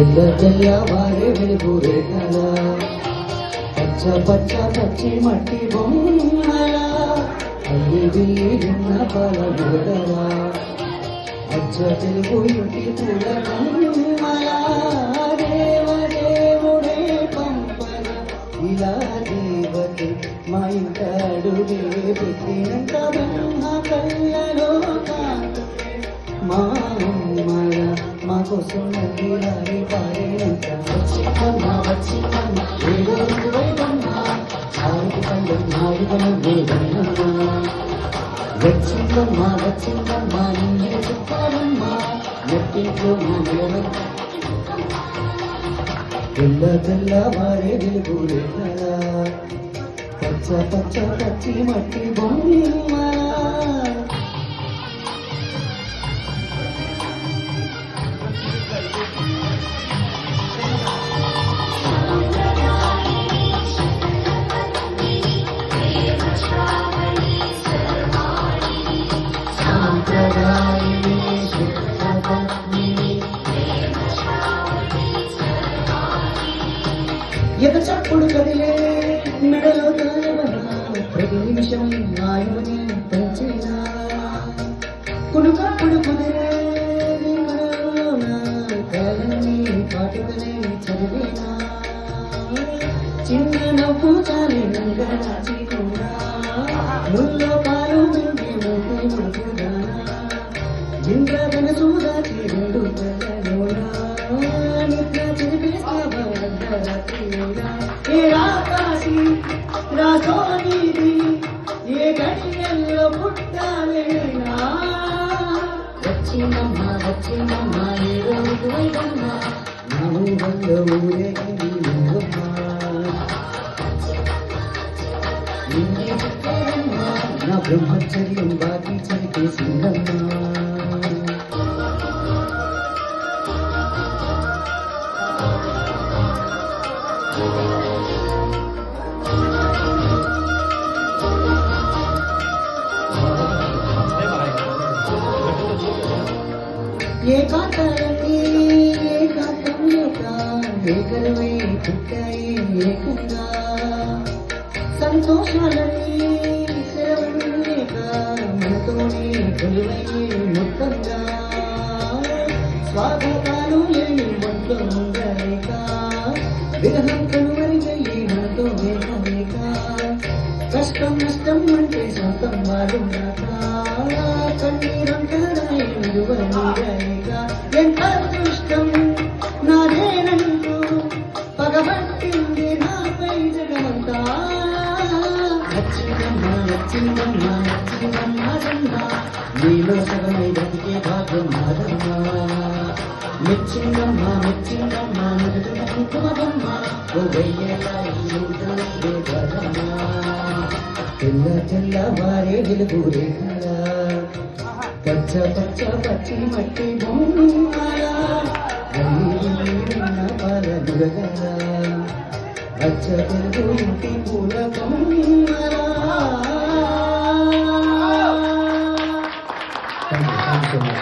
తెల్ల తెల్లవారే వెలుగురే కల పచ్చ పచ్చ పచ్చి మట్టి బొమ్మల అల్లి బిల్లి విన్న పలముగల అచ్చ తెలుగు ఇంటి పూల బొమ్మల దేవదేవుడే పంపన ఇలా దేవతి మా ఇంట అడుగే పెట్టినంత బ్రహ్మ కళ్ళలో మా అమ్మల మా కోసం నదిలారి పారేనంత వచ్చిందమ్మ వచ్చిందమ్మ ఏదో వైదమ్మ ఆరుకు పండు నాలుగను వేదమ్మ వచ్చిందమ్మ వచ్చిందమ్మ నిన్నే చెప్పాలమ్మ నెట్టింట్లో నిలవ తెల్ల తెల్లవారే వెలుగులే పచ్చ పచ్చ పచ్చి మట్టి బొమ్మ ఎద చప్పుడు కదిలే మెడలో తాళవన ప్రతి నిమిషం ఆయుని పెంచేనా కునుకప్పుడు కుదిరే కాలని పాటుకనే చదివేనా చిన్న నవ్వు చాలి నంగరాచికుండా ముల్లో పాలు వెండి మూటి ముడుకుదానా ఇంద్రగన సూదాచి రెండు కళ్ళలోనా నిద్ర చిరిపేస్తావా ఏ ఆకాశి రాసోనిది ఏ గడియల్లో పుట్టాలేనా వచ్చిందమ్మ వచ్చిందమ్మ ఏ రోజు వైదమ్మ నా ఊళ్ళో ఊరేగింది నువ్వమ్మ నిన్నే చెప్పారమ్మ నా బ్రహ్మచర్యం బాకీ చదివేసిందమ్మ ఏ కాతాలన్నీ ఏ కాతం యొక్క ఏకరవై పుట్టాయి ఏకంగా సంతోషాలన్నీ సెలవులు లేక మనతోనే కొలువై మొత్తంగా స్వాగతాలు లేని మనతో ఉండలేక విరహం కనుమరుగయ్యి మనతో వేయలేక కష్టం నష్టం అంటే సొంతం వాడున్నాక కన్నీరంటారాయి విలువలేక ఎంత అదృష్టం నాదేనంటూ పగబట్టింది నాపై జగమంతా వచ్చిందమ్మ వచ్చిందమ్మ వచ్చిందమ్మ జన్మ నీలో సగమై బతికే భాగ్యం మాదమ్మ మెచ్చిందమ్మ మెచ్చిందమ్మ నుదుట కుంకుమదమ్మ ఓ వెయ్యేలా తెల్ల తెల్లవారే వెలుగురే పచ్చ పచ్చ పచ్చి మట్టి బొమ్మల పాలనుగల పచ్చ తెలుగు ఇంటి పూల బొమ్మల